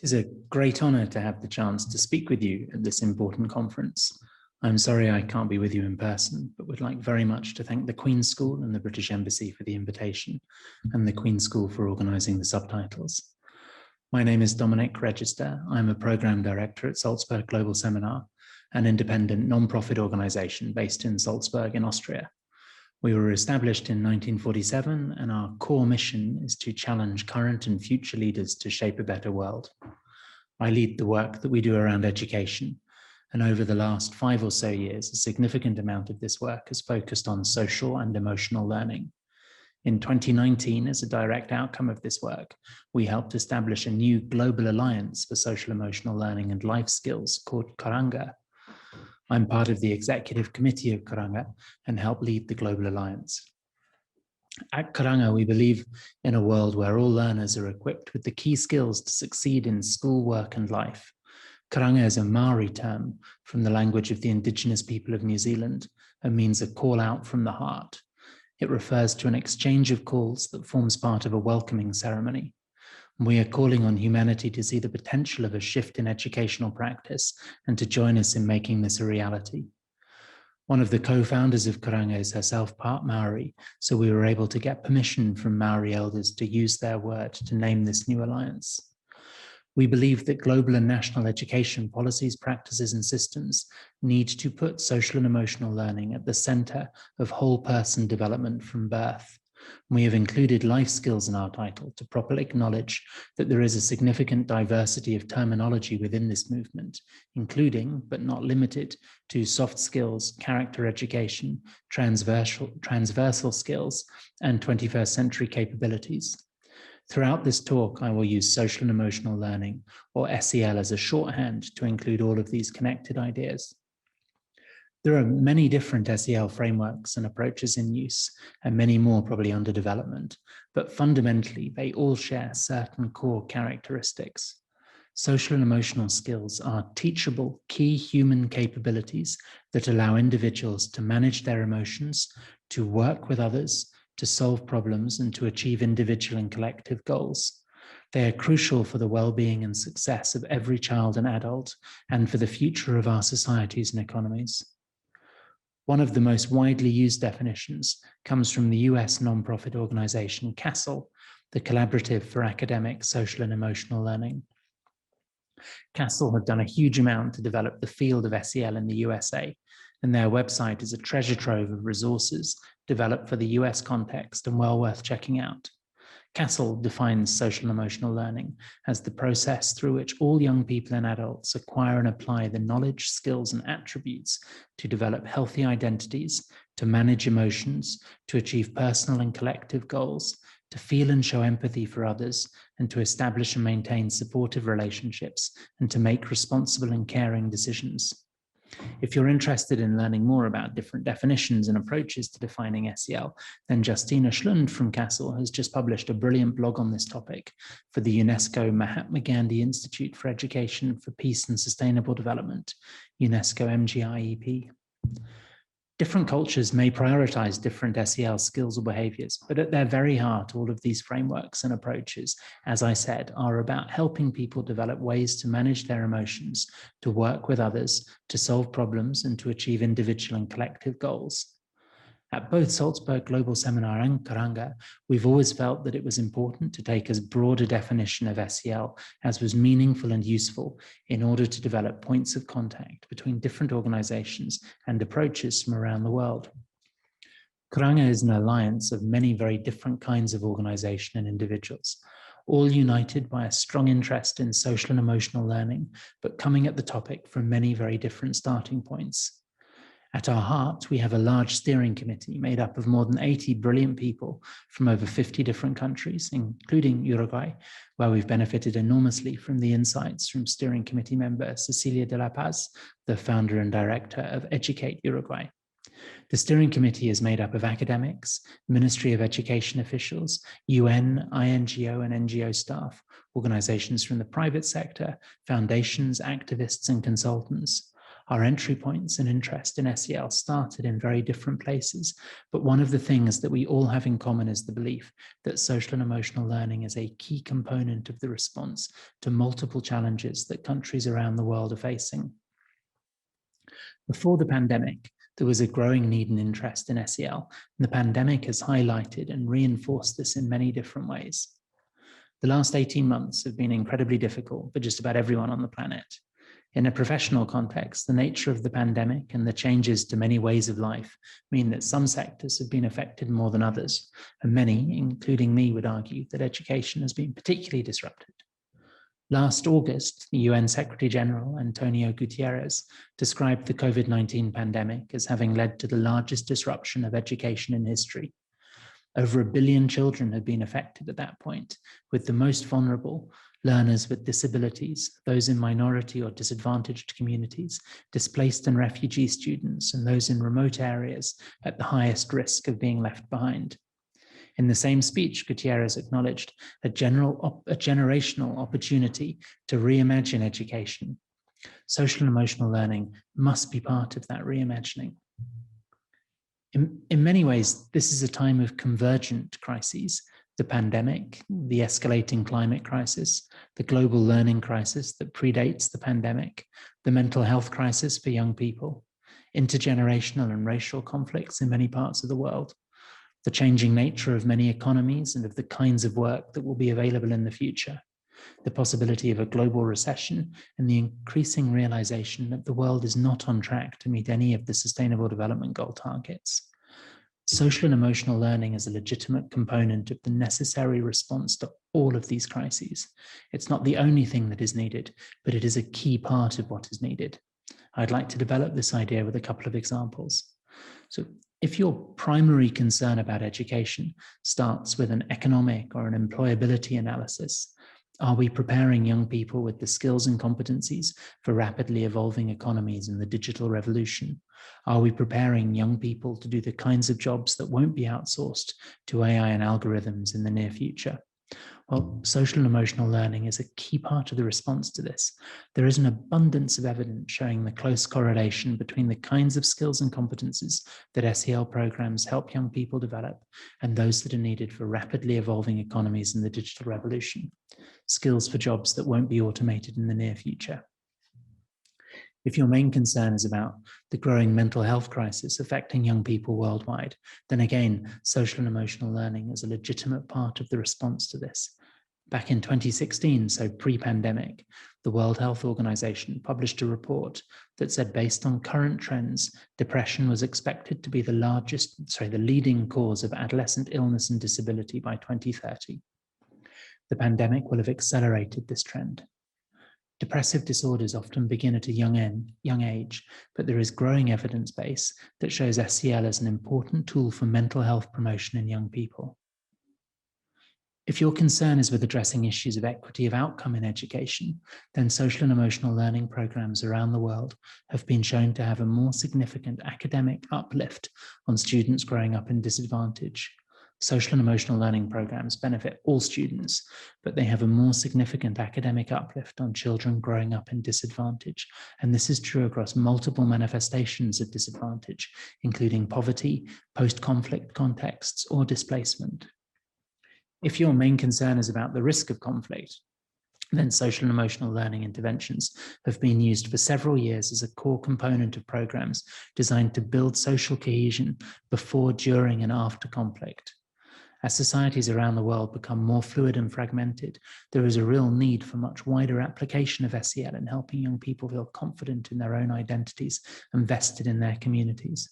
It is a great honour to have the chance to speak with you at this important conference. I'm sorry I can't be with you in person, but would like very much to thank the Queen's School and the British Embassy for the invitation, and the Queen's School for organising the subtitles. My name is Dominic Regester. I'm a Programme Director at Salzburg Global Seminar, an independent non-profit organisation based in Salzburg in Austria. We were established in 1947, and our core mission is to challenge current and future leaders to shape a better world. I lead the work that we do around education, and over the last 5 or so years, a significant amount of this work has focused on social and emotional learning. In 2019, as a direct outcome of this work, we helped establish a new global alliance for social emotional learning and life skills called Karanga. I'm part of the executive committee of Karanga and help lead the Global Alliance. At Karanga, we believe in a world where all learners are equipped with the key skills to succeed in school, work, and life. Karanga is a Maori term from the language of the indigenous people of New Zealand and means a call out from the heart. It refers to an exchange of calls that forms part of a welcoming ceremony. We are calling on humanity to see the potential of a shift in educational practice and to join us in making this a reality. One of the co-founders of Karanga is herself part Maori, so we were able to get permission from Maori elders to use their word to name this new alliance. We believe that global and national education policies, practices, and systems need to put social and emotional learning at the center of whole person development from birth. We have included life skills in our title to properly acknowledge that there is a significant diversity of terminology within this movement, including, but not limited to, soft skills, character education, transversal skills, and 21st century capabilities. Throughout this talk, I will use social and emotional learning, or SEL, as a shorthand to include all of these connected ideas. There are many different SEL frameworks and approaches in use, and many more probably under development, but fundamentally they all share certain core characteristics. Social and emotional skills are teachable, key human capabilities that allow individuals to manage their emotions, to work with others, to solve problems, and to achieve individual and collective goals. They are crucial for the well-being and success of every child and adult, and for the future of our societies and economies. One of the most widely used definitions comes from the US nonprofit organization CASEL, the Collaborative for Academic, Social and Emotional Learning. CASEL have done a huge amount to develop the field of SEL in the USA, and their website is a treasure trove of resources developed for the US context and well worth checking out. CASEL defines social and emotional learning as the process through which all young people and adults acquire and apply the knowledge, skills, and attributes to develop healthy identities, to manage emotions, to achieve personal and collective goals, to feel and show empathy for others, and to establish and maintain supportive relationships, and to make responsible and caring decisions. If you're interested in learning more about different definitions and approaches to defining SEL, then Justina Schlund from CASEL has just published a brilliant blog on this topic for the UNESCO Mahatma Gandhi Institute for Education for Peace and Sustainable Development, UNESCO MGIEP. Different cultures may prioritize different SEL skills or behaviors, but at their very heart, all of these frameworks and approaches, as I said, are about helping people develop ways to manage their emotions, to work with others, to solve problems, and to achieve individual and collective goals. At both Salzburg Global Seminar and Karanga, we've always felt that it was important to take as broad a definition of SEL as was meaningful and useful in order to develop points of contact between different organizations and approaches from around the world. Karanga is an alliance of many very different kinds of organization and individuals, all united by a strong interest in social and emotional learning, but coming at the topic from many very different starting points. At our heart, we have a large steering committee made up of more than 80 brilliant people from over 50 different countries, including Uruguay, where we've benefited enormously from the insights from steering committee member Cecilia de la Paz, the founder and director of Educate Uruguay. The steering committee is made up of academics, Ministry of Education officials, UN, INGO and NGO staff, organizations from the private sector, foundations, activists and consultants. Our entry points and interest in SEL started in very different places, but one of the things that we all have in common is the belief that social and emotional learning is a key component of the response to multiple challenges that countries around the world are facing. Before the pandemic, there was a growing need and interest in SEL, and the pandemic has highlighted and reinforced this in many different ways. The last 18 months have been incredibly difficult for just about everyone on the planet. In a professional context, the nature of the pandemic and the changes to many ways of life mean that some sectors have been affected more than others, and many, including me, would argue that education has been particularly disrupted. Last August, the UN Secretary General, Antonio Guterres, described the COVID-19 pandemic as having led to the largest disruption of education in history. Over 1 billion children had been affected at that point, with the most vulnerable, learners with disabilities, those in minority or disadvantaged communities, displaced and refugee students, and those in remote areas at the highest risk of being left behind. In the same speech, Gutierrez acknowledged a generational opportunity to reimagine education. Social and emotional learning must be part of that reimagining. In many ways, this is a time of convergent crises: the pandemic, the escalating climate crisis, the global learning crisis that predates the pandemic, the mental health crisis for young people, intergenerational and racial conflicts in many parts of the world, the changing nature of many economies and of the kinds of work that will be available in the future, the possibility of a global recession, and the increasing realization that the world is not on track to meet any of the Sustainable Development Goal targets. Social and emotional learning is a legitimate component of the necessary response to all of these crises. It's not the only thing that is needed, but it is a key part of what is needed. I'd like to develop this idea with a couple of examples. So, if your primary concern about education starts with an economic or an employability analysis, are we preparing young people with the skills and competencies for rapidly evolving economies and the digital revolution? Are we preparing young people to do the kinds of jobs that won't be outsourced to AI and algorithms in the near future? Well, social and emotional learning is a key part of the response to this. There is an abundance of evidence showing the close correlation between the kinds of skills and competencies that SEL programs help young people develop and those that are needed for rapidly evolving economies in the digital revolution. Skills for jobs that won't be automated in the near future. If your main concern is about the growing mental health crisis affecting young people worldwide, then again, social and emotional learning is a legitimate part of the response to this. Back in 2016, so pre-pandemic, the World Health Organization published a report that said, based on current trends, depression was expected to be the leading cause of adolescent illness and disability by 2030. The pandemic will have accelerated this trend. Depressive disorders often begin at a young age, but there is growing evidence base that shows SEL as an important tool for mental health promotion in young people. If your concern is with addressing issues of equity of outcome in education, then social and emotional learning programs around the world have been shown to have a more significant academic uplift on students growing up in disadvantage. Social and emotional learning programs benefit all students, but they have a more significant academic uplift on children growing up in disadvantage. And this is true across multiple manifestations of disadvantage, including poverty, post-conflict contexts, or displacement. If your main concern is about the risk of conflict, then social and emotional learning interventions have been used for several years as a core component of programs designed to build social cohesion before, during, and after conflict. As societies around the world become more fluid and fragmented, there is a real need for much wider application of SEL in helping young people feel confident in their own identities and vested in their communities.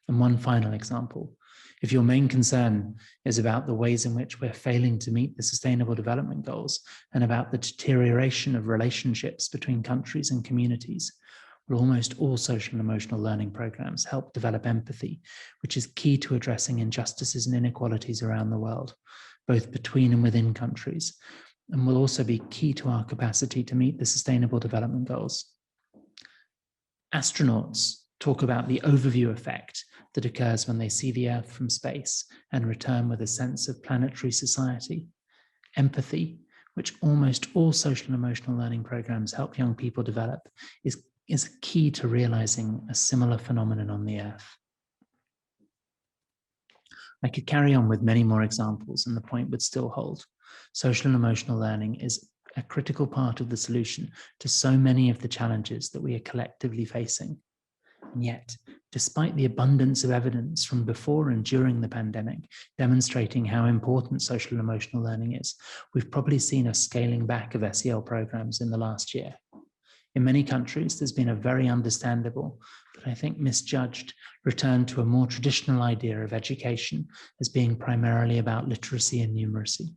And one final example. If your main concern is about the ways in which we're failing to meet the Sustainable Development Goals and about the deterioration of relationships between countries and communities, well, almost all social and emotional learning programs help develop empathy, which is key to addressing injustices and inequalities around the world, both between and within countries, and will also be key to our capacity to meet the Sustainable Development Goals. Astronauts talk about the overview effect that occurs when they see the Earth from space and return with a sense of planetary society. Empathy, which almost all social and emotional learning programs help young people develop, is is key to realizing a similar phenomenon on the earth. I could carry on with many more examples, and the point would still hold. Social and emotional learning is a critical part of the solution to so many of the challenges that we are collectively facing. And yet, despite the abundance of evidence from before and during the pandemic demonstrating how important social and emotional learning is, we've probably seen a scaling back of SEL programs in the last year. In many countries, there's been a very understandable, but I think misjudged, return to a more traditional idea of education as being primarily about literacy and numeracy.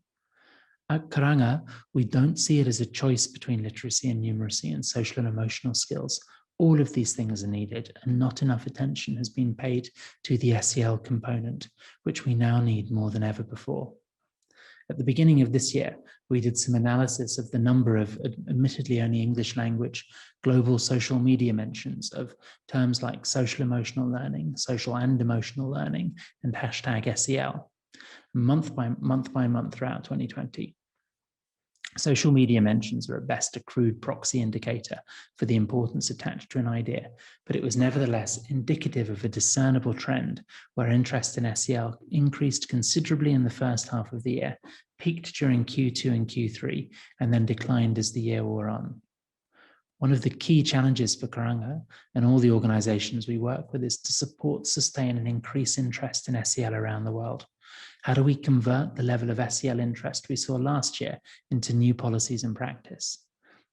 At Karanga, we don't see it as a choice between literacy and numeracy and social and emotional skills. All of these things are needed, and not enough attention has been paid to the SEL component, which we now need more than ever before. At the beginning of this year, we did some analysis of the number of, admittedly only English language, global social media mentions of terms like social emotional learning, social and emotional learning, and hashtag SEL, month by month throughout 2020. Social media mentions are at best a crude proxy indicator for the importance attached to an idea, but it was nevertheless indicative of a discernible trend where interest in SEL increased considerably in the first half of the year, peaked during Q2 and Q3, and then declined as the year wore on. One of the key challenges for Karanga and all the organizations we work with is to support, sustain, and increase interest in SEL around the world. How do we convert the level of SEL interest we saw last year into new policies and practice?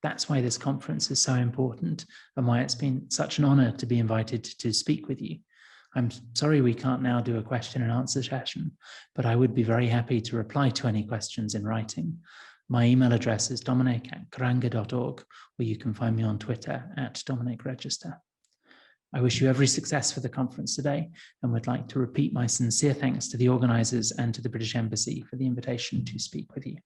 That's why this conference is so important and why it's been such an honor to be invited to speak with you. I'm sorry we can't now do a question and answer session, but I would be very happy to reply to any questions in writing. My email address is dominic@karanga.org, or you can find me on Twitter @Dominic Regester. I wish you every success for the conference today and would like to repeat my sincere thanks to the organizers and to the British Embassy for the invitation to speak with you.